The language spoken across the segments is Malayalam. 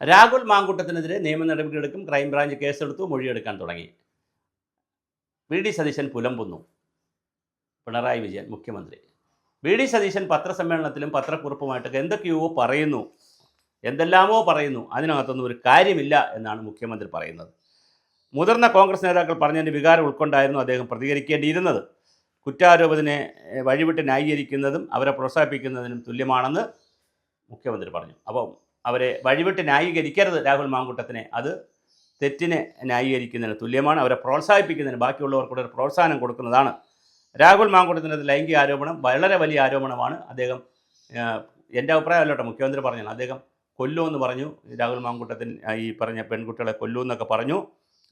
രാഹുൽ മാങ്കൂട്ടത്തിനെതിരെ നിയമ നടപടിയെടുക്കും. ക്രൈംബ്രാഞ്ച് കേസെടുത്തു, മൊഴിയെടുക്കാൻ തുടങ്ങി. വി ഡി സതീശൻ പുലമ്പുന്നു. പിണറായി വിജയൻ മുഖ്യമന്ത്രി. വി ഡി സതീശൻ പത്രസമ്മേളനത്തിലും പത്രക്കുറിപ്പുമായിട്ടൊക്കെ എന്തെല്ലാമോ പറയുന്നു. അതിനകത്തൊന്നും ഒരു കാര്യമില്ല എന്നാണ് മുഖ്യമന്ത്രി പറയുന്നത്. മുതിർന്ന കോൺഗ്രസ് നേതാക്കൾ പറഞ്ഞതിൻ്റെ വികാരം ഉൾക്കൊണ്ടായിരുന്നു അദ്ദേഹം പ്രതികരിക്കേണ്ടിയിരുന്നത്. കുറ്റാരോപത്തിനെ വഴിവിട്ട് ന്യായീകരിക്കുന്നതും അവരെ പ്രോത്സാഹിപ്പിക്കുന്നതിനും തുല്യമാണെന്ന് മുഖ്യമന്ത്രി പറഞ്ഞു. അപ്പം അവരെ വഴിവിട്ട് ന്യായീകരിക്കരുത് രാഹുൽ മാങ്കൂട്ടത്തിനെ. അത് തെറ്റിനെ ന്യായീകരിക്കുന്നതിന് തുല്യമാണ്. അവരെ പ്രോത്സാഹിപ്പിക്കുന്നതിന് ബാക്കിയുള്ളവർക്കൂടെ ഒരു പ്രോത്സാഹനം കൊടുക്കുന്നതാണ്. രാഹുൽ മാങ്കൂട്ടത്തിൻ്റെ ലൈംഗിക ആരോപണം വളരെ വലിയ ആരോപണമാണ്. അദ്ദേഹം എൻ്റെ അഭിപ്രായമല്ല കേട്ടോ, മുഖ്യമന്ത്രി പറഞ്ഞാണ്. അദ്ദേഹം കൊല്ലുമെന്ന് പറഞ്ഞു. രാഹുൽ മാങ്കൂട്ടത്തിന് ഈ പറഞ്ഞ പെൺകുട്ടികളെ കൊല്ലുമെന്നൊക്കെ പറഞ്ഞു.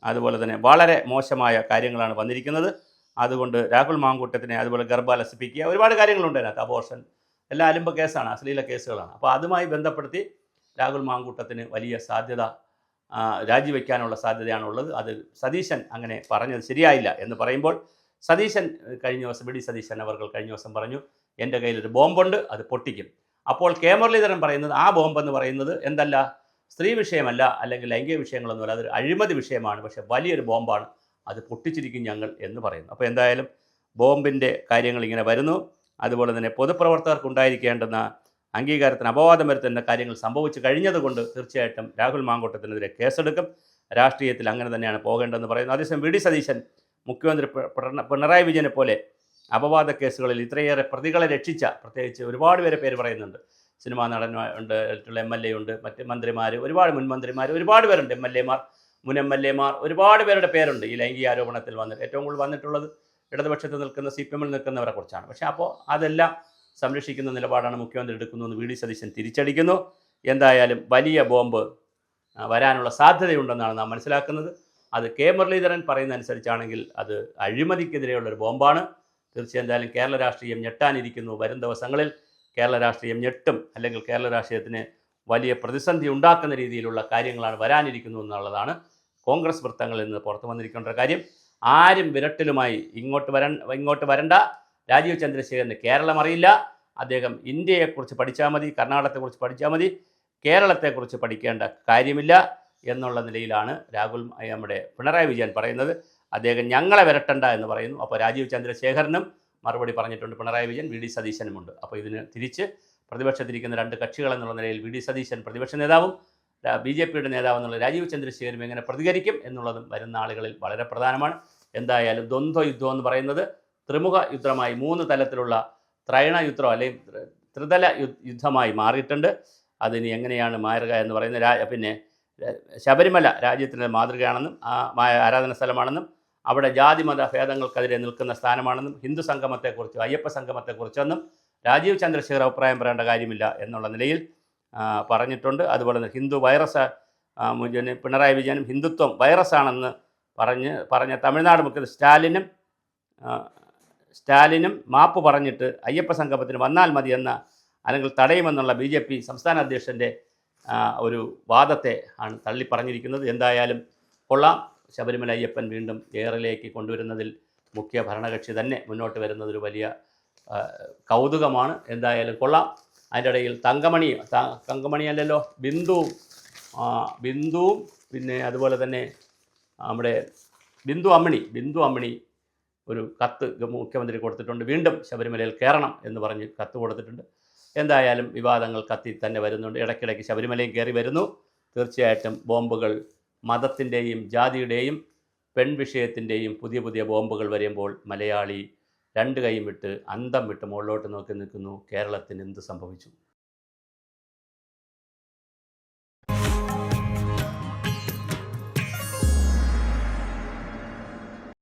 അതുപോലെ തന്നെ വളരെ മോശമായ കാര്യങ്ങളാണ് വന്നിരിക്കുന്നത്. അതുകൊണ്ട് രാഹുൽ മാങ്കൂട്ടത്തിനെ അതുപോലെ ഗർഭാലസിപ്പിക്കുക, ഒരുപാട് കാര്യങ്ങളുണ്ട് അതിനകത്ത്. അബോർഷൻ എല്ലാം അലുമ്പ കേസാണ്, അശ്ലീല കേസുകളാണ്. അപ്പോൾ അതുമായി ബന്ധപ്പെടുത്തി രാഹുൽ മാങ്കൂട്ടത്തിന് വലിയ സാധ്യത, രാജിവെക്കാനുള്ള സാധ്യതയാണുള്ളത്. അത് സതീശൻ അങ്ങനെ പറഞ്ഞത് ശരിയായില്ല എന്ന് പറയുമ്പോൾ സതീശൻ കഴിഞ്ഞ ദിവസം, വി ഡി സതീശൻ അവർ കഴിഞ്ഞ ദിവസം പറഞ്ഞു, എൻ്റെ കയ്യിലൊരു ബോംബുണ്ട്, അത് പൊട്ടിക്കും. അപ്പോൾ കെ മുരളീധരൻ പറയുന്നത് ആ ബോംബെന്ന് പറയുന്നത് എന്തല്ല, സ്ത്രീ വിഷയമല്ല, അല്ലെങ്കിൽ ലൈംഗിക വിഷയങ്ങളൊന്നുമല്ല, അതൊരു അഴിമതി വിഷയമാണ്, പക്ഷേ വലിയൊരു ബോംബാണ്, അത് പൊട്ടിച്ചിരിക്കും ഞങ്ങൾ എന്ന് പറയുന്നു. അപ്പോൾ എന്തായാലും ബോംബിൻ്റെ കാര്യങ്ങൾ ഇങ്ങനെ വരുന്നു. അതുപോലെ തന്നെ പൊതുപ്രവർത്തകർക്ക് ഉണ്ടായിരിക്കേണ്ടുന്ന അംഗീകാരത്തിന് അപവാദം വരുത്തുന്ന കാര്യങ്ങൾ സംഭവിച്ചു കഴിഞ്ഞതുകൊണ്ട് തീർച്ചയായിട്ടും രാഹുൽ മാങ്കൂട്ടത്തിനെതിരെ കേസെടുക്കും. രാഷ്ട്രീയത്തിൽ അങ്ങനെ തന്നെയാണ് പോകേണ്ടതെന്ന് പറയുന്നു. അതേസമയം വി ഡി സതീശൻ മുഖ്യമന്ത്രി പിണറായി വിജയനെ പോലെ അപവാദ കേസുകളിൽ ഇത്രയേറെ പ്രതികളെ രക്ഷിച്ച, പ്രത്യേകിച്ച് ഒരുപാട് പേരെ പേര് പറയുന്നുണ്ട്. സിനിമാ നടനുണ്ട്, MLA ഉണ്ട്, മറ്റ് മന്ത്രിമാർ, ഒരുപാട് മുൻ മന്ത്രിമാർ, ഒരുപാട് പേരുണ്ട്, MLA മാർ, മുൻ MLA മാർ, ഒരുപാട് പേരുടെ പേരുണ്ട് ഈ ലൈംഗിക ആരോപണത്തിൽ വന്നിട്ട്. ഏറ്റവും കൂടുതൽ വന്നിട്ടുള്ളത് ഇടതുപക്ഷത്ത് നിൽക്കുന്ന CPM-ൽ നിൽക്കുന്നവരെ കുറിച്ചാണ്. പക്ഷേ അപ്പോൾ അതെല്ലാം സംരക്ഷിക്കുന്ന നിലപാടാണ് മുഖ്യമന്ത്രി എടുക്കുന്നതെന്ന് വി ഡി സതീശൻ തിരിച്ചടിക്കുന്നു. എന്തായാലും വലിയ ബോംബ് വരാനുള്ള സാധ്യതയുണ്ടെന്നാണ് നാം മനസ്സിലാക്കുന്നത്. അത് കെ മുരളീധരൻ പറയുന്നതനുസരിച്ചാണെങ്കിൽ അത് അഴിമതിക്കെതിരെയുള്ളൊരു ബോംബാണ്. തീർച്ചയായും എന്തായാലും കേരള രാഷ്ട്രീയം ഞെട്ടാനിരിക്കുന്നു. വരും ദിവസങ്ങളിൽ കേരള രാഷ്ട്രീയം ഞെട്ടും, അല്ലെങ്കിൽ കേരള രാഷ്ട്രീയത്തിന് വലിയ പ്രതിസന്ധി ഉണ്ടാക്കുന്ന രീതിയിലുള്ള കാര്യങ്ങളാണ് വരാനിരിക്കുന്നു എന്നുള്ളതാണ് കോൺഗ്രസ് വൃത്തങ്ങളിൽ നിന്ന് പുറത്തു വന്നിരിക്കേണ്ട ഒരു കാര്യം. ആരും വിരട്ടിലുമായി ഇങ്ങോട്ട് വരണ്ട, രാജീവ് ചന്ദ്രശേഖരന് കേരളം അറിയില്ല, അദ്ദേഹം ഇന്ത്യയെക്കുറിച്ച് പഠിച്ചാൽ മതി, കർണാടകത്തെക്കുറിച്ച് പഠിച്ചാൽ മതി, കേരളത്തെക്കുറിച്ച് പഠിക്കേണ്ട കാര്യമില്ല എന്നുള്ള നിലയിലാണ് നമ്മുടെ പിണറായി വിജയൻ പറയുന്നത്. അദ്ദേഹം ഞങ്ങളെ വിരട്ടണ്ട എന്ന് പറയുന്നു. അപ്പോൾ രാജീവ് ചന്ദ്രശേഖരനും മറുപടി പറഞ്ഞിട്ടുണ്ട്, പിണറായി വിജയൻ, വി ഡി സതീശനുമുണ്ട്. അപ്പോൾ ഇതിന് തിരിച്ച് പ്രതിപക്ഷത്തിരിക്കുന്ന രണ്ട് കക്ഷികളെന്നുള്ള നിലയിൽ വി ഡി സതീശൻ പ്രതിപക്ഷ നേതാവും BJP-യുടെ നേതാവ് എന്നുള്ള രാജീവ് ചന്ദ്രശേഖരനും എങ്ങനെ പ്രതികരിക്കും എന്നുള്ളതും വരുന്ന ആളുകളിൽ വളരെ പ്രധാനമാണ്. എന്തായാലും ദ്വന്ദ്വ യുദ്ധം എന്ന് പറയുന്നത് ത്രിമുഖ യുദ്ധമായി, 3 തലത്തിലുള്ള ത്രൈണ യുദ്ധം അല്ലെങ്കിൽ ത്രിതല യുദ്ധമായി മാറിയിട്ടുണ്ട്. അതിനി എങ്ങനെയാണ് മാറുക എന്ന് പറയുന്നത്. പിന്നെ ശബരിമല രാജ്യത്തിൻ്റെ മാതൃകയാണെന്നും ആരാധന സ്ഥലമാണെന്നും അവിടെ ജാതിമത ഭേദങ്ങൾക്കെതിരെ നിൽക്കുന്ന സ്ഥാനമാണെന്നും ഹിന്ദു സംഗമത്തെക്കുറിച്ചും അയ്യപ്പ സംഗമത്തെക്കുറിച്ചൊന്നും രാജീവ് ചന്ദ്രശേഖർ അഭിപ്രായം പറയേണ്ട കാര്യമില്ല എന്നുള്ള നിലയിൽ പറഞ്ഞിട്ടുണ്ട്. അതുപോലെ തന്നെ ഹിന്ദു വൈറസ്, പിണറായി വിജയനും ഹിന്ദുത്വം വൈറസാണെന്ന് പറഞ്ഞ തമിഴ്നാട് മുഖ്യമന്ത്രി സ്റ്റാലിനും മാപ്പ് പറഞ്ഞിട്ട് അയ്യപ്പ സംഗമത്തിന് വന്നാൽ മതിയെന്ന, അല്ലെങ്കിൽ തടയുമെന്നുള്ള BJP സംസ്ഥാന അധ്യക്ഷൻ്റെ ഒരു വാദത്തെ ആണ് തള്ളി പറഞ്ഞിരിക്കുന്നത്. എന്തായാലും കൊള്ളാം. ശബരിമല അയ്യപ്പൻ വീണ്ടും എയറിലേക്ക് കൊണ്ടുവരുന്നതിൽ മുഖ്യ ഭരണകക്ഷി തന്നെ മുന്നോട്ട് വരുന്നതൊരു വലിയ കൗതുകമാണ്. എന്തായാലും കൊള്ളാം. അതിൻ്റെ ഇടയിൽ തങ്കമണി അല്ലല്ലോ, ബിന്ദുവും പിന്നെ അതുപോലെ തന്നെ നമ്മുടെ ബിന്ദു അമ്മിണി ഒരു കത്ത് മുഖ്യമന്ത്രി കൊടുത്തിട്ടുണ്ട്. വീണ്ടും ശബരിമലയിൽ കയറണം എന്ന് പറഞ്ഞ് കത്ത് കൊടുത്തിട്ടുണ്ട്. എന്തായാലും വിവാദങ്ങൾ കത്തി തന്നെ വരുന്നുണ്ട്. ഇടയ്ക്കിടയ്ക്ക് ശബരിമലയും കയറി വരുന്നു. തീർച്ചയായിട്ടും ബോംബുകൾ, മതത്തിൻ്റെയും ജാതിയുടെയും പെൺവിഷയത്തിൻ്റെയും പുതിയ ബോംബുകൾ വരുമ്പോൾ മലയാളി രണ്ട് കൈയും വിട്ട് അന്തം വിട്ട് മുകളിലോട്ട് നോക്കി നിൽക്കുന്നു. കേരളത്തിന് എന്ത് സംഭവിച്ചു?